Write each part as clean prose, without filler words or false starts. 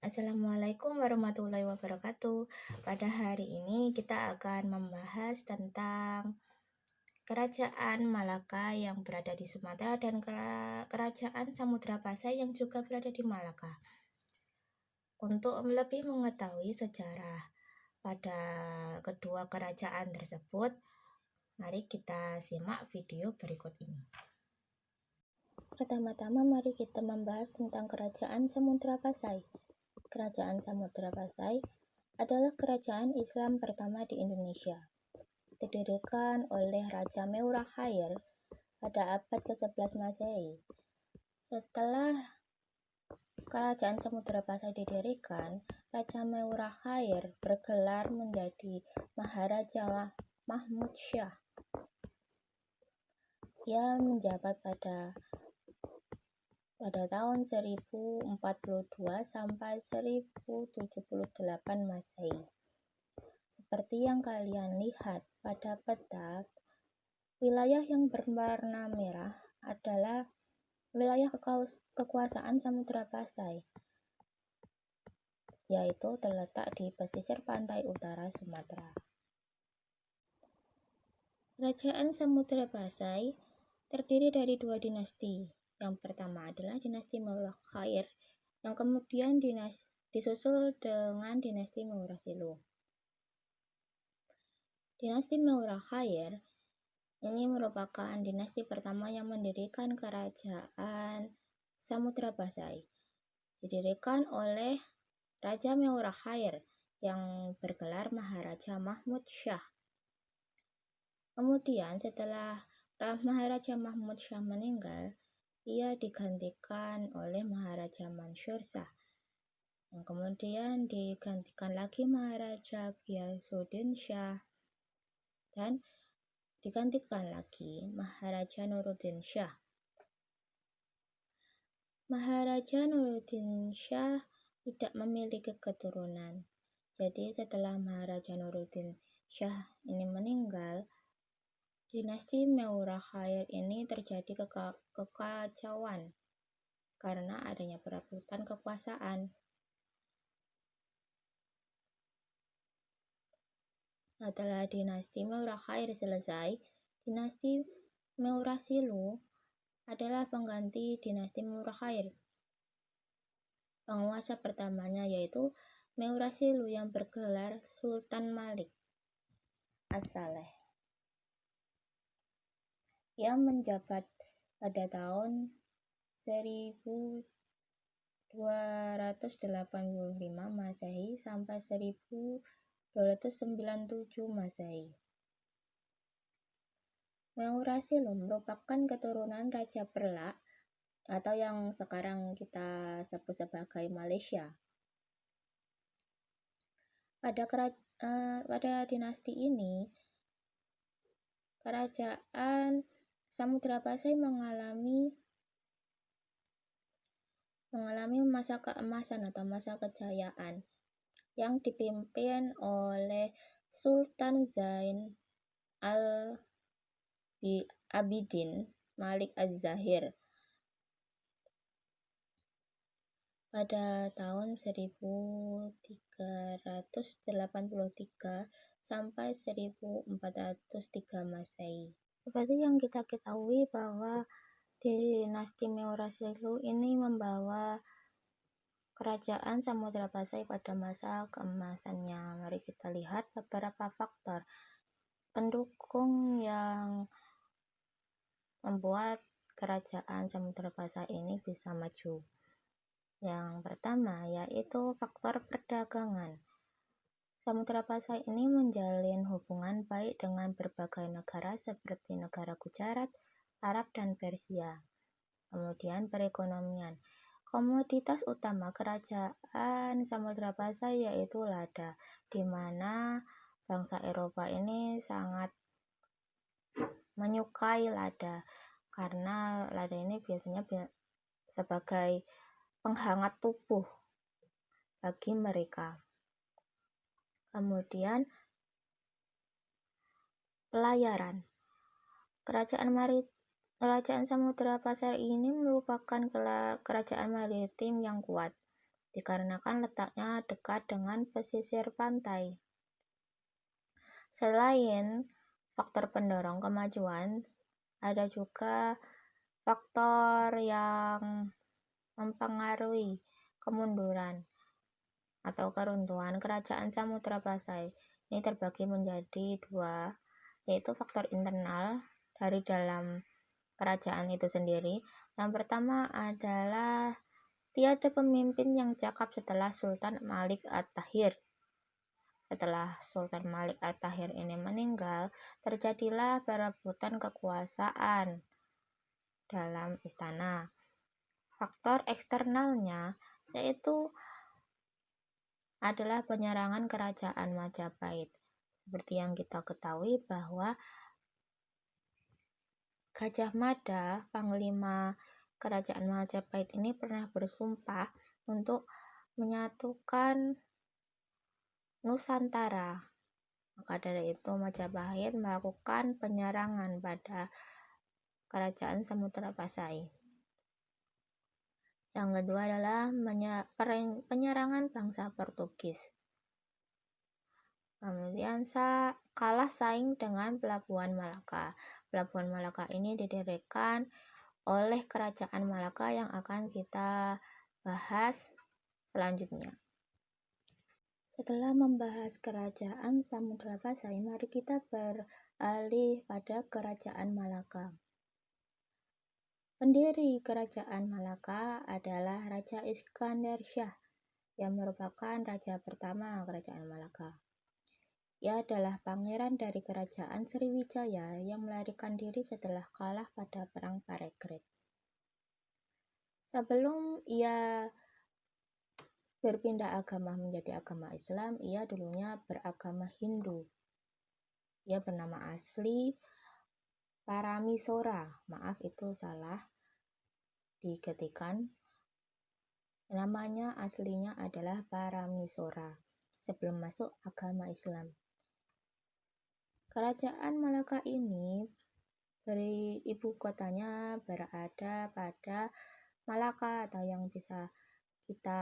Assalamualaikum warahmatullahi wabarakatuh. Pada hari ini kita akan membahas tentang Kerajaan Malaka yang berada di Sumatera dan Kerajaan Samudra Pasai yang juga berada di Malaka. Untuk lebih mengetahui sejarah pada kedua kerajaan tersebut, mari kita simak video berikut ini. Pertama-tama mari kita membahas tentang Kerajaan Samudra Pasai. Kerajaan Samudra Pasai adalah kerajaan Islam pertama di Indonesia. Didirikan oleh Raja Meurah Khair pada abad ke-11 Masehi. Setelah Kerajaan Samudra Pasai didirikan, Raja Meurah Khair bergelar menjadi Maharaja Mahmud Syah. Ia menjabat pada tahun 1042 sampai 1078 Masehi. Seperti yang kalian lihat pada peta, wilayah yang berwarna merah adalah wilayah kekuasaan Samudra Pasai, yaitu terletak di pesisir pantai utara Sumatera. Kerajaan Samudra Pasai terdiri dari dua dinasti. Yang pertama adalah dinasti Meurah Khair, yang kemudian disusul dengan dinasti Meurah Silu. Dinasti Meurah Khair ini merupakan dinasti pertama yang mendirikan Kerajaan Samudra Pasai. Didirikan oleh Raja Meurah Khair yang bergelar Maharaja Mahmud Syah. Kemudian setelah Maharaja Mahmud Syah meninggal, ia digantikan oleh Maharaja Mansur Shah. Yang kemudian digantikan lagi Maharaja Ghiyasuddin Shah dan digantikan lagi Maharaja Nuruddin Shah. Maharaja Nuruddin Shah tidak memiliki keturunan. Jadi setelah Maharaja Nuruddin Shah ini meninggal, dinasti Meurah Khair ini terjadi kekacauan karena adanya perebutan kekuasaan. Setelah dinasti Meurah Khair selesai, dinasti Meurah Silu adalah pengganti dinasti Meurah Khair. Penguasa pertamanya yaitu Meurah Silu yang bergelar Sultan Malik As-Saleh. Ia menjabat pada tahun 1285 Masehi sampai 1297 Masehi. Meurah Silu merupakan keturunan Raja Perlak atau yang sekarang kita sebut sebagai Malaysia. Pada dinasti ini, Kerajaan Samudra Pasai mengalami masa keemasan atau masa kejayaan yang dipimpin oleh Sultan Zain al-Abidin Malik Az-Zahir pada tahun 1383 sampai 1403 Masehi. Seperti yang kita ketahui bahwa dinasti Meurah Silu ini membawa Kerajaan Samudra Pasai pada masa keemasannya. Mari kita lihat beberapa faktor pendukung yang membuat Kerajaan Samudra Pasai ini bisa maju. Yang pertama yaitu faktor perdagangan. Samudra Pasai ini menjalin hubungan baik dengan berbagai negara seperti negara Gujarat, Arab, dan Persia. Kemudian perekonomian. Komoditas utama Kerajaan Samudra Pasai yaitu lada, di mana bangsa Eropa ini sangat menyukai lada karena lada ini biasanya sebagai penghangat tubuh bagi mereka. Kemudian pelayaran. Kerajaan Samudra Pasai ini merupakan kerajaan maritim yang kuat. dikarenakan letaknya dekat dengan pesisir pantai. Selain faktor pendorong kemajuan, ada juga faktor yang mempengaruhi kemunduran atau keruntuhan kerajaan Samudra Pasai. Ini terbagi menjadi dua, yaitu faktor internal dari dalam kerajaan itu sendiri. Yang pertama adalah tiada pemimpin yang cakap setelah Sultan Malik At-Tahir. Setelah Sultan Malik At-Tahir ini meninggal, terjadilah perebutan kekuasaan dalam istana. Faktor eksternalnya yaitu adalah penyerangan kerajaan Majapahit. Seperti yang kita ketahui bahwa Gajah Mada, panglima kerajaan Majapahit ini pernah bersumpah untuk menyatukan Nusantara. Maka dari itu Majapahit melakukan penyerangan pada kerajaan Samudra Pasai. Yang kedua adalah penyerangan bangsa Portugis. Kemudian kalah saing dengan Pelabuhan Malaka. Pelabuhan Malaka ini didirikan oleh kerajaan Malaka yang akan kita bahas selanjutnya. Setelah membahas kerajaan Samudra Pasai, mari kita beralih pada kerajaan Malaka. Pendiri kerajaan Malaka adalah Raja Iskandar Shah yang merupakan raja pertama kerajaan Malaka. Ia adalah pangeran dari kerajaan Sriwijaya yang melarikan diri setelah kalah pada Perang Parekrut. Sebelum ia berpindah agama menjadi agama Islam, ia dulunya beragama Hindu. Ia bernama asli Paramisora. Maaf, itu salah diketikkan. Namanya aslinya adalah Paramisora sebelum masuk agama Islam. Kerajaan Malaka ini ibu kotanya berada pada Malaka atau yang bisa kita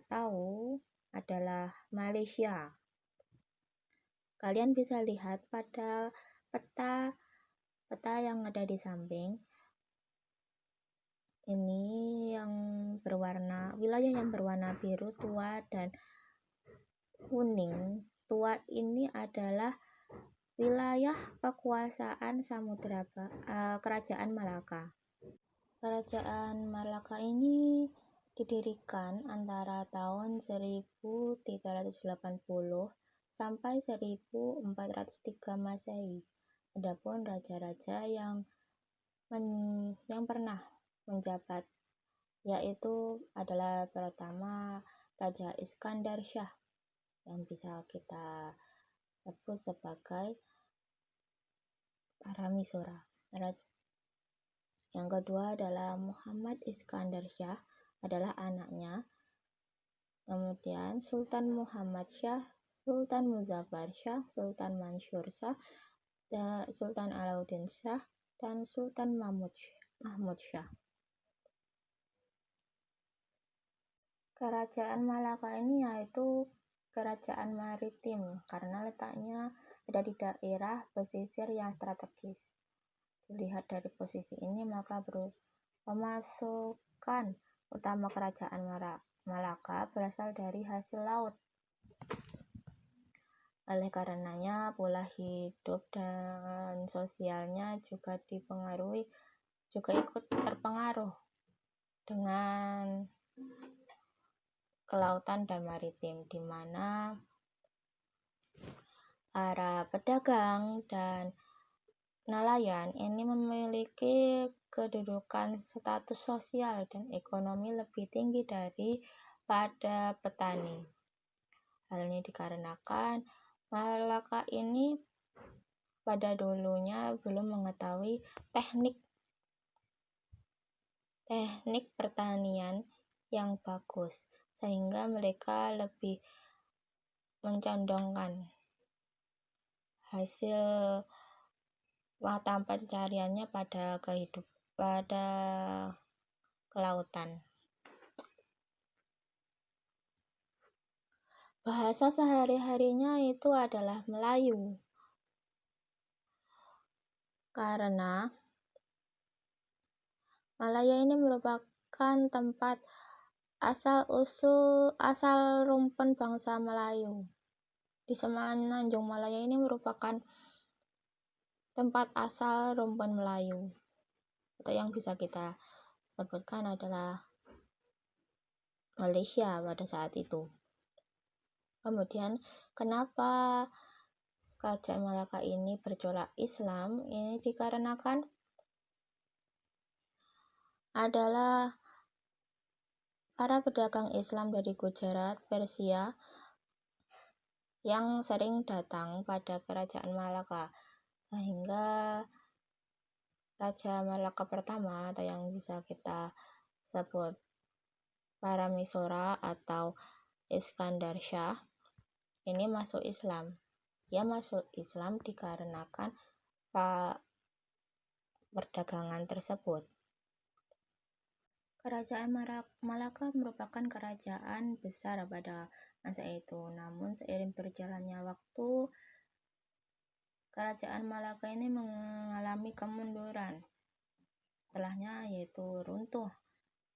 tahu adalah Malaysia. Kalian bisa lihat pada peta yang ada di samping. Ini yang wilayah yang berwarna biru tua dan kuning. Tua ini adalah wilayah kekuasaan kerajaan Malaka. Kerajaan Malaka ini didirikan antara tahun 1380 sampai 1403 Masehi. Adapun raja-raja yang pernah menjabat yaitu adalah pertama Raja Iskandar Shah yang bisa kita sebut sebagai Paramisora. Yang kedua adalah Muhammad Iskandar Shah, adalah anaknya. Kemudian Sultan Muhammad Shah, Sultan Muzaffar Shah, Sultan Mansur Shah, Sultan Alauddin Shah, dan Sultan Mahmud Shah. Kerajaan Malaka ini yaitu kerajaan maritim karena letaknya ada di daerah pesisir yang strategis. Dilihat dari posisi ini maka pemasukan utama kerajaan Malaka berasal dari hasil laut. Oleh karenanya pola hidup dan sosialnya juga ikut terpengaruh dengan kelautan dan maritim, di mana para pedagang dan nelayan ini memiliki kedudukan status sosial dan ekonomi lebih tinggi daripada petani. Hal ini dikarenakan Malaka ini pada dulunya belum mengetahui teknik pertanian yang bagus, sehingga mereka lebih mencondongkan hasil mata pencariannya pada kelautan. Bahasa sehari-harinya itu adalah Melayu. Karena Malaya ini merupakan tempat asal rumpun bangsa Melayu. Di Semenanjung Malaya ini merupakan tempat asal rumpun Melayu. Atau yang bisa kita sebutkan adalah Malaysia pada saat itu. Kemudian kenapa Kerajaan Malaka ini bercorak Islam? Ini dikarenakan adalah para pedagang Islam dari Gujarat, Persia yang sering datang pada Kerajaan Malaka, sehingga Raja Malaka pertama atau yang bisa kita sebut Paramisora atau Iskandar Shah ini masuk Islam. Ia masuk Islam dikarenakan perdagangan tersebut. Kerajaan Malaka merupakan kerajaan besar pada masa itu. Namun seiring berjalannya waktu, Kerajaan Malaka ini mengalami kemunduran. Setelahnya yaitu runtuh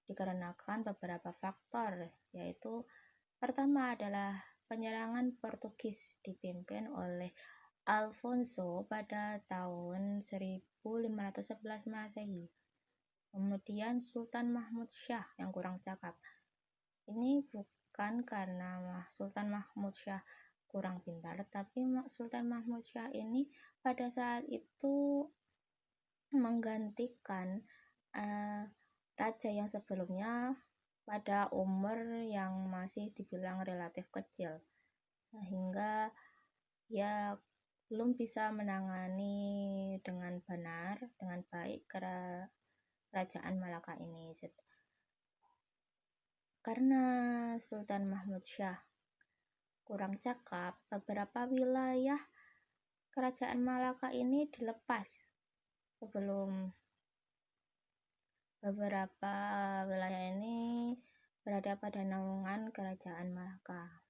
dikarenakan beberapa faktor, yaitu pertama adalah penyerangan Portugis dipimpin oleh Alfonso pada tahun 1511 Masehi. Kemudian Sultan Mahmud Syah yang kurang cakap. Ini bukan karena Sultan Mahmud Syah kurang pintar, tapi Sultan Mahmud Syah ini pada saat itu menggantikan raja yang sebelumnya pada umur yang masih dibilang relatif kecil, sehingga ya belum bisa menangani dengan benar, dengan baik Kerajaan Malaka ini. Karena Sultan Mahmud Syah kurang cakap, beberapa wilayah Kerajaan Malaka ini dilepas sebelum beberapa wilayah ini berada pada naungan Kerajaan Malaka.